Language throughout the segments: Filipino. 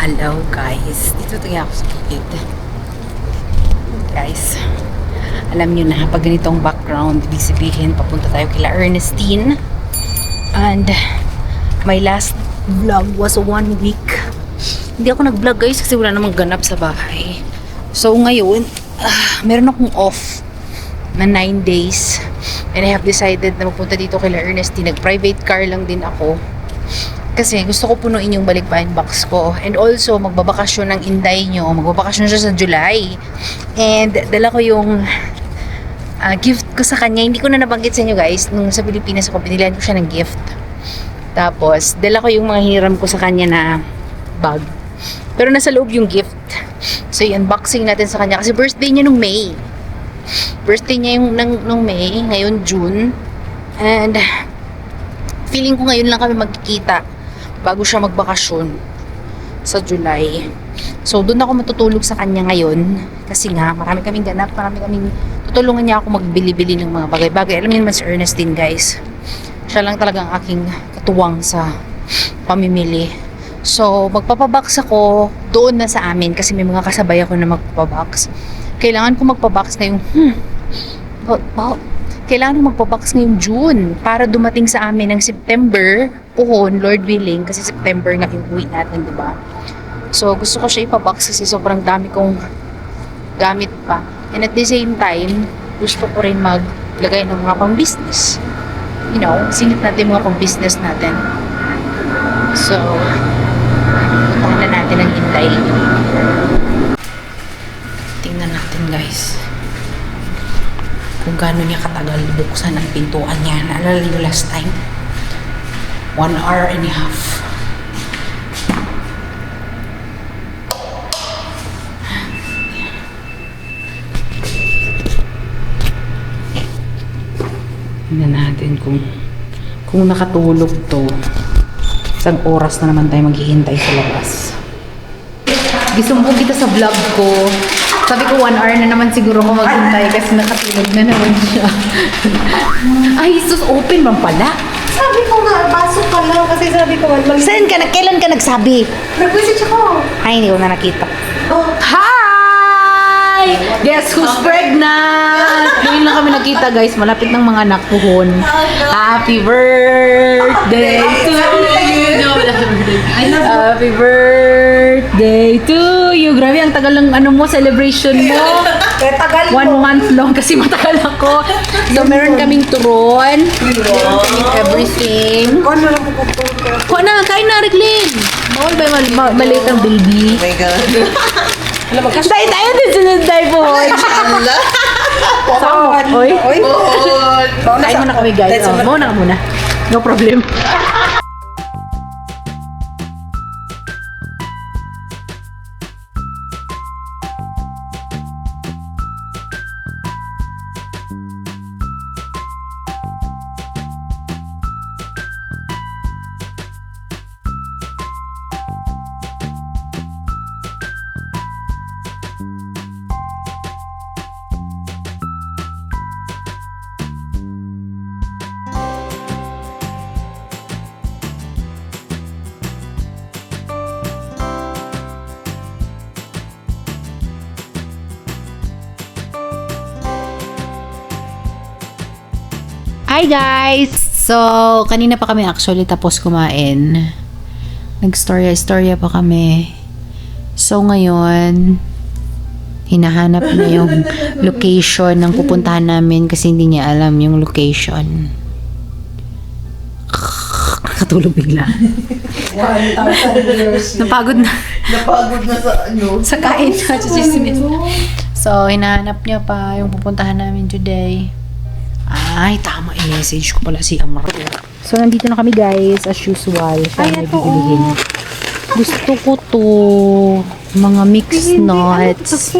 Hello guys, dito tayo ako sa gilid. Guys, alam nyo na, pag ganitong background, ibig sabihin papunta tayo kila Ernestine. And my last vlog was 1 week. Hindi ako nag-vlog guys kasi wala namang ganap sa bahay. So ngayon, meron akong off na 9 days. And I have decided na magpunta dito kila Ernestine. Nag-private car lang din ako. Kasi gusto ko punuin yung balikbayan box ko. And also, magbabakasyon ng Inday nyo. Magbabakasyon siya sa July. And dala ko yung gift ko sa kanya. Hindi ko na nabanggit sa inyo guys. Nung sa Pilipinas ako, binilihan ko siya ng gift. Tapos, dala ko yung mga hiram ko sa kanya na bag. Pero nasa loob yung gift. So, i-unboxing natin sa kanya. Kasi birthday niya nung May. Birthday niya yung nung May. Ngayon, June. And feeling ko ngayon lang kami magkikita bago siya magbakasyon sa July. So, doon ako matutulog sa kanya ngayon. Kasi nga, marami kaming ganap. Marami kaming tutulungan niya ako magbili-bili ng mga bagay-bagay. Alam niyo naman si Ernestine, guys. Siya lang talagang aking katuwang sa pamimili. So, magpapabox ako doon na sa amin kasi may mga kasabay ako na magpapabox. Kailangan ko magpabox ngayong kailangan ko magpabox ngayong June para dumating sa amin ng September, puhon, Lord willing, kasi September nga yung uwi natin, diba? So, gusto ko siya ipabox kasi sobrang dami kong gamit pa. And at the same time, gusto ko rin maglagay ng mga pang-business. You know, singit natin mga pang-business natin. So, puntahan na natin ang Inday. Tingnan natin, guys, kung gaano niya katagal buksan ang pintuan niya. Naalala niyo last time? 1 hour and a half. Tingnan natin kung nakatulog to. Isang oras na naman tayo maghihintay sa labas. Gisumbong kita sa vlog ko. Sabi ko 1 hour na naman siguro ko maghintay kasi nakatulog na naman siya. Ay, sus, open man pala. Sabi ko nga, pasok ka lang kasi sabi ko, Saan ka? Kailan ka nagsabi? nag-message ako. Ay, hindi ko na nakita. Oh, Hi! Guess who's pregnant? Ngayon lang kami nakita guys. Malapit ng mga anak puhon. Happy birthday to you! Happy birthday to you! Grabe, ang tagal ng ano mo, celebration mo. kaya tagal 1 month long kasi matagal ako. So, meron kaming turon. Meron kaming everything. Kung ano lang puputulog ka. Kuha na, kain na, Riglin. Bawal ba maliit ang baby? Oh my God. Alam mo, Tay, tayo din sunod tayo po. Saan mo? Oy? Kain muna kami guys. Oh, muna ka muna. No problem. Hi guys! So, kanina pa kami actually tapos kumain. Nag-storya pa kami. So, ngayon, hinahanap na yung location ng pupuntahan namin kasi hindi niya alam yung location. Nakatulog bigla. 1,000 years. Napagod na. Napagod na sa ano. Sa kain na. So, hinahanap niya pa yung pupuntahan namin today. Ay, tama. I-message ko pala si Amar. So, nandito na kami guys. As usual. Siya may bibilihin. Gusto ko to. Mga mixed nuts.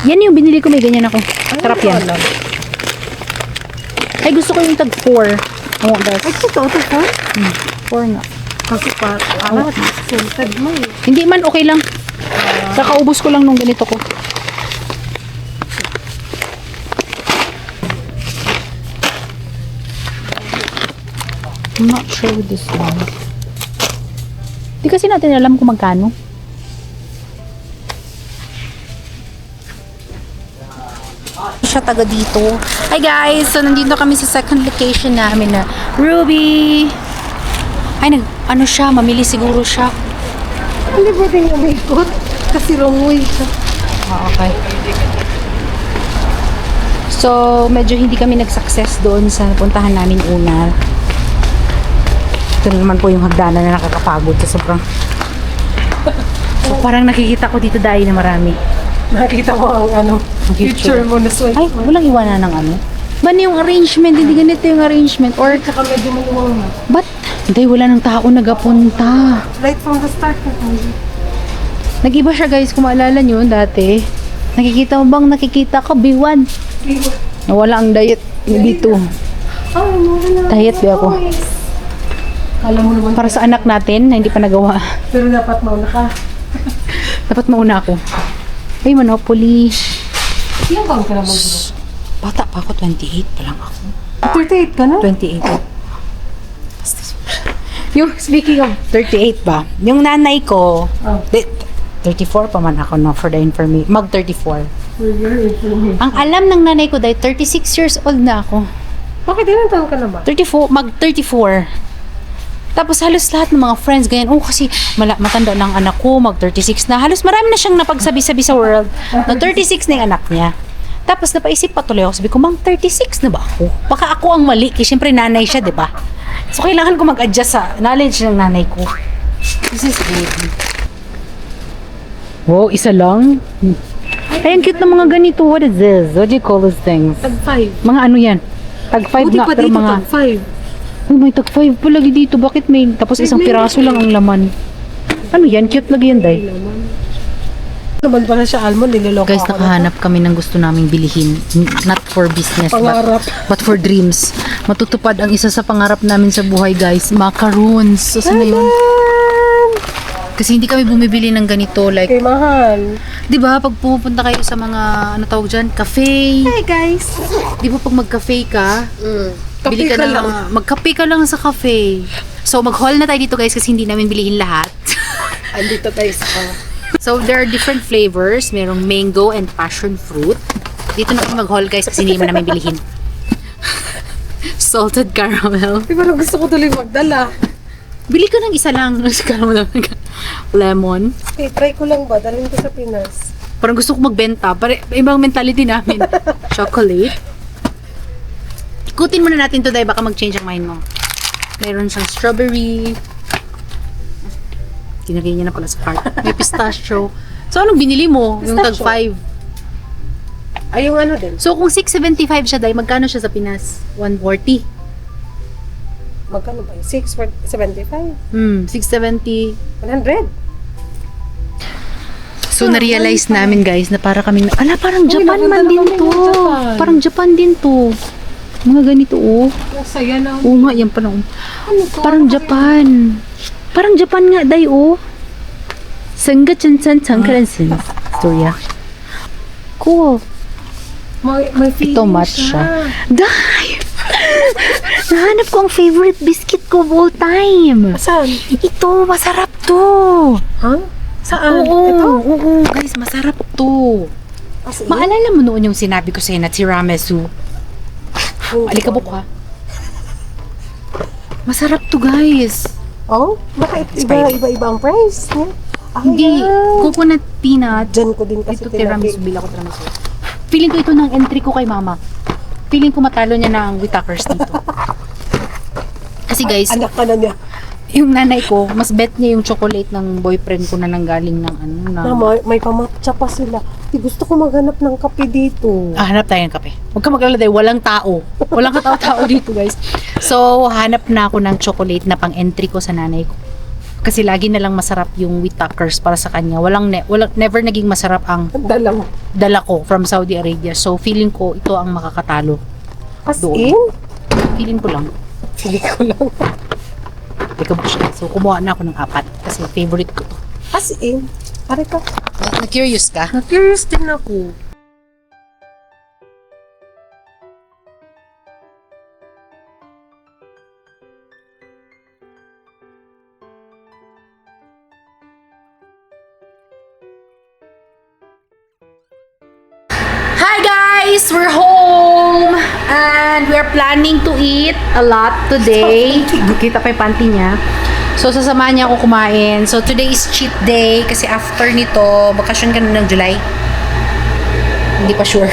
Yan yung binili ko. May ganyan ako. Sarap yan. Ay, gusto ko yung tag 4. I want that. Ay, totoo to ka? 4 nga. Kasi pa, ano, scented mo eh. Hindi man, okay lang. Kakaubos ko lang nung ganito ko. I'm not sure with this one. Di kasi natin alam kung magkano. siya taga dito. Hi guys! So, nandito kami sa second location namin na Ruby. Ay, ano siya? Mamili siguro siya. Hindi ba din umikot? Kasi wrong way siya. Okay. So, medyo hindi kami nag-success doon sa puntahan namin una. Ito na naman po yung hagdanan na nakakapagod sa sobrang... So, parang nakikita ko dito dahil na marami. Nakita mo ang ano, future mo na swipe. Ay, walang iwanan ng ano. Ba yung arrangement? Hindi ganito yung arrangement. Or, Tsaka medyo maluwang na. ba't? Hindi, wala nang tao nagapunta. Right from the start na tayo. Nag-iba siya guys, kung maalala nyo dati. Nakikita mo bang nakikita ko, B1? Nawala ang diet dito. Ay, mura na. Diet ba ako? Kala mo naman. Para sa anak natin na hindi pa nagawa. Pero dapat mauna ka. Dapat mauna ako. Ay, Monopoly. Ilang taon ka na mag-bro? Bata pa ako, 28 pa lang ako. 38 ka na? 28. Yung, speaking of 38 ba, yung nanay ko, Oh. 34 pa man ako, no, for the information. Mag 34. For your information. Ang alam ng nanay ko dahil 36 years old na ako. Bakit ilang taon ka na ba? 34, mag 34. Tapos halos lahat ng mga friends ganyan, oh kasi matanda ng anak ko, mag 36 na. Halos marami na siyang napagsabi-sabi sa world na 36 na yung anak niya. Tapos napaisip pa tuloy ako, sabi ko, mang 36 na ba ako? Baka ako ang mali, kasi syempre nanay siya, di ba? So kailangan ko mag-adjust sa knowledge ng nanay ko. This is good. Wow, isa lang? Ay, ang cute ng mga ganito. What is this? What do you call these things? Tag 5. Mga ano yan? Tag 5 Buti nga, pa pero dito, mga... tag 5. Oh, may tag 5 pa lagi dito. Bakit may... Tapos isang piraso lang ang laman. Ano yan? Cute lagi yan, day. Naman pala siya almond, niloloko Guys, ako nakahanap kami ng gusto naming bilihin. Not for business, Pangarap. but for dreams. Matutupad ang isa sa pangarap namin sa buhay, guys. Macaroons. So, saan na yun? Kasi hindi kami bumibili ng ganito. Like, Okay, mahal. di ba, pag pupunta kayo sa mga, ano tawag dyan, cafe. Hey guys. Di ba pag mag-cafe ka, bili Kape ka lang. Mag-cafe ka lang sa cafe. So, mag-haul na tayo dito, guys, kasi hindi namin bilihin lahat. Andito tayo sa So, there are different flavors. Merong mango and passion fruit. Dito na kami mag-haul, guys, kasi hindi naman namin bilihin. Salted caramel. Di ba gusto ko tuloy magdala? Bili ka ng isa lang. Lemon. Okay, try ko lang ba? Dalhin ko sa Pinas. Parang gusto ko magbenta. Ibang mentality namin. Chocolate. Ikutin muna natin to dahil baka mag-change ang mind mo. Meron siyang strawberry. Kinagay niya na pala sa cart. May pistachio. So, anong binili mo? Yung tag Pistachio. 5. Ay, yung ano din. So, kung 675 siya dahil, magkano siya sa Pinas? 140. Magkano ba? 675? 670. 100? So, na-realize namin, guys, na para kami, parang Japan napunta man na din kami to. ng Japan. Parang Japan din to. Mga ganito, oh. Ang saya na. Oo nga, yan pa na. Ano to? Parang Japan. Parang Japan nga, day, oh. Sangga chan-chan changkaransin. Storya. Cool. May feeling Ito matcha. Day! Nahanap ko ang favorite biscuit ko of all time. Saan? Ito, masarap to. Ha? Saan? Oo, Ito? oo, guys, masarap to. As in? Maalala mo noon yung sinabi ko sa'yo na tiramisu? Alikabok ha. Masarap to, guys. Oh? Baka iba-iba ang price niya? Hindi, coconut peanut. Diyan ko din kasi Ito tiramisu, bila ko tiramisu. Feeling ko ito ng entry ko kay mama. Feeling ko matalo niya ng Whitakers dito. Kasi guys, Anak ka na niya. yung nanay ko, mas bet niya yung chocolate ng boyfriend ko na nanggaling ng ano, Na ng... may pamatcha pa sila. Di gusto ko maghanap ng kape dito. Hanap tayo ng kape. Huwag ka mag-alala dahil walang tao. Walang katao-tao dito, guys. So, hanap na ako ng chocolate na pang-entry ko sa nanay ko. Kasi lagi na lang masarap yung Whitakers para sa kanya. Never naging masarap ang Dalang. dala ko from Saudi Arabia. So, feeling ko ito ang makakatalo. As Doon. in? Feeling ko lang. Hindi ko lang. Teka mo siya. So, kumuha na ako ng 4 kasi favorite ko to. As in? Pare ka. Na-curious ka? Na-curious din ako. Hi guys! we're home! And we're planning to eat a lot today. Kita pa yung panty niya. So, sasamahan niya ako kumain. So, today is cheat day. Kasi after nito, bakasyon ka na ng July. Hindi pa sure.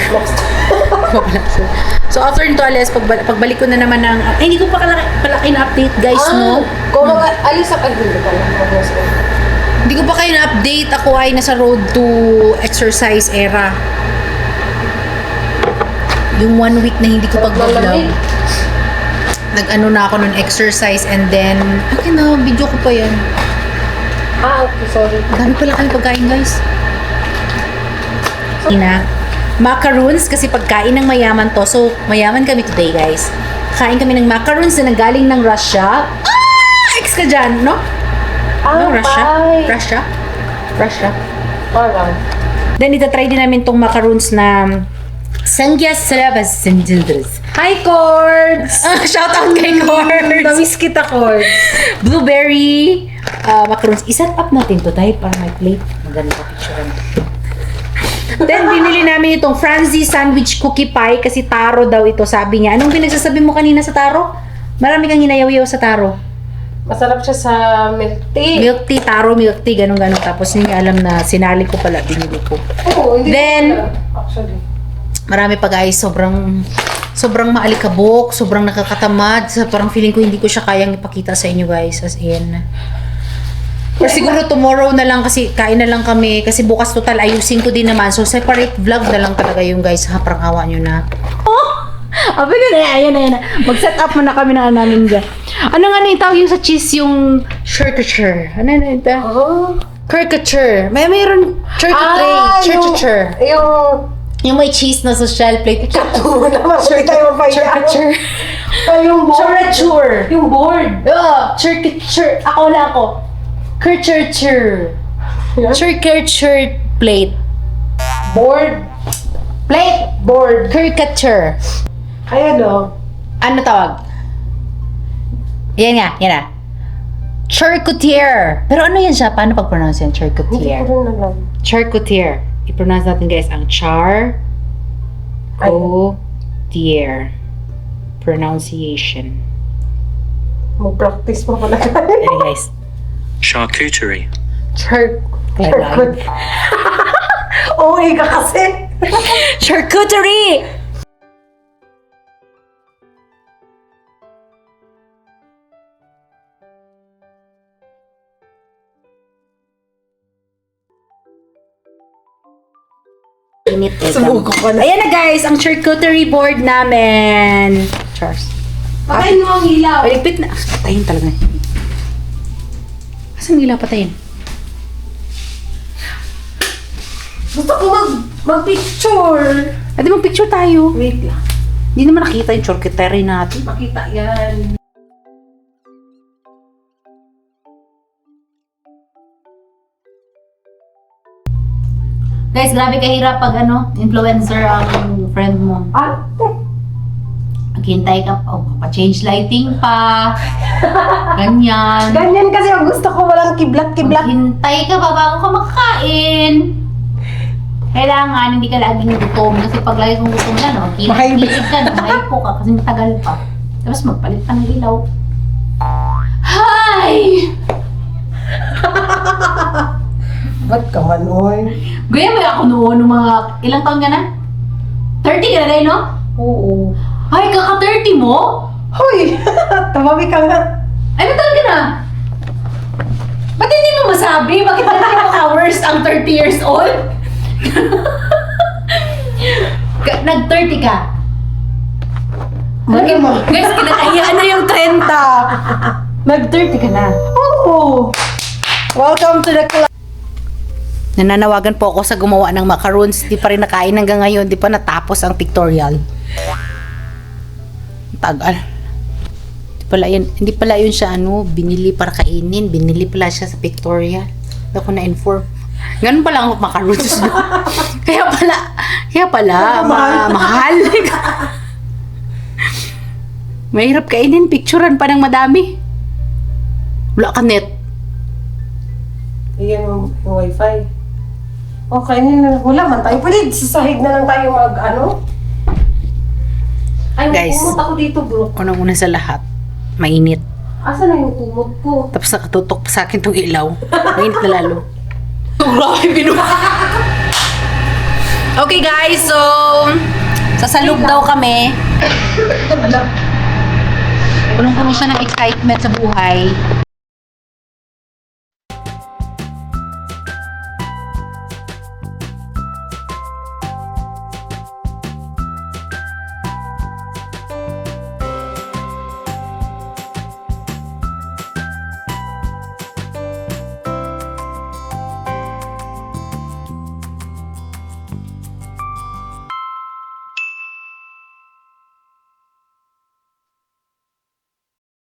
So, after nito, alis, pagbalik ko na naman ng... Ay, hindi ko pa pala in-update, guys, no? Kung alis ang hindi pa lang. Hindi ko pa kayo na-update. Ako ay nasa road to exercise era. Yung 1 week na hindi ko pag-vlog. Nag-ano na ako nun exercise and then, akin na, video ko pa yan. Okay, sorry. Dami pala kayong pagkain, guys. Ina, macaroons kasi pagkain ng mayaman to. So, mayaman kami today, guys. Kain kami ng macaroons na nanggaling ng Russia. Ex ka dyan, no? No, Russia? bye. Russia. Parang. Then, itatry din namin tong macaroons na Sangyas Sarabas Sindildres. Hi, Cords! Shout out kay Cords! Namiss kita, Cords. Blueberry macaroons. I-set up natin to tayo para may plate. Maganda pa picture. Then, binili namin itong Franzi sandwich cookie pie kasi taro daw ito, sabi niya. Anong pinagsasabi mo kanina sa taro? Marami kang hinayaw-yaw sa taro. Masarap siya sa milk tea. Milk tea, taro, milk tea, ganun-ganun. Tapos hindi niya alam na sinali ko pala, binili ko. Oo, hindi Then, ko alam, actually. Marami pa guys, sobrang maalikabok, sobrang nakakatamad. Parang feeling ko hindi ko siya kayang ipakita sa inyo guys, as in. Or siguro tomorrow na lang kasi kain na lang kami. Kasi bukas total ayusin ko din naman. So separate vlog na lang talaga yung guys. Ha, parang awa nyo na. Oh! Abi ko na, ayan na. Mag-set up muna kami na namin dyan. Ano nga na yung tawag yung sa cheese yung caricature? Ano na ito? Oh. Caricature. Mayroon caricature. Yung may cheese na sa shell plate. Kato naman. Hindi tayo Caricature. Yung board. Caricature. Yung board. Caricature. Ako lang ako. Caricature. Caricature plate. Board. Plate. Board. Caricature. Ayan o. Ano tawag? Yan nga. Charcutier. Pero ano yan siya? Paano pag-pronounce yan? Hindi Charcutier. ko rin alam. Charcutier. I-pronounce natin guys ang Charcutier. Pronunciation. Mag-practice pa pala kayo. Ano guys? Charcuterie. Kailangan. OA ka kasi. Charcuterie! Init eh. Sumuko ka na. Ayan na guys, ang charcuterie board namin. Charles. Patayin mo ang ilaw. Paligpit na. Patayin talaga. Asan ang ilaw patayin? Gusto ko mag-picture. Ate, mag-picture tayo. Wait lang. Hindi naman nakita yung charcuterie natin. Makita yan. Guys, grabe kahirap pag influencer ang friend mo. Maghintay ka pa, pa-change lighting pa. Ganyan. Ganyan kasi ang gusto ko walang kiblat-kiblat. Maghintay ka pa bago ka makakain. Kailangan, hindi ka laging gutom. Kasi pag lagi kong gutom na, kilid ka, mahaypo ka kasi matagal pa. Tapos magpalit ka ng ilaw. Hi! Ba't ka man, oy? Gaya ba ako noon, nung mga, ilang taon ka na? 30 ka na rin, no? Oo. Ay, kaka-30 mo? Hoy! Tumabi ka nga. Ay, matagal ka na? Ba't hindi mo masabi? Bakit ba tayo hours ang 30 years old? Nag-30 ka? Guys, kinakayaan na yung 30. Nag-30 ka na? Oo. Welcome to the club. Nananawagan po ako sa gumawa ng macaroons. Di pa rin nakain hanggang ngayon. Di pa natapos ang pictorial. Tagal. Hindi pala yun siya binili para kainin. Binili pala siya sa pictorial. Hindi ako na-inform. Ganun pala ang macaroons. kaya pala, mahal. Mahirap kainin. Picturean pa ng madami. Wala ka net. Ayan yung wifi. Okay, wala man tayo. Pwede sa sahig na lang tayo Ay, Guys. kumot ako dito, bro. Unang-una sa lahat, mainit. Asa na yung kumot ko? Tapos nakatutok pa sa akin tong ilaw. Mainit na lalo. Grabe, binuha. Okay guys, so sasalub daw kami. Punong-puno siya ng excitement sa buhay.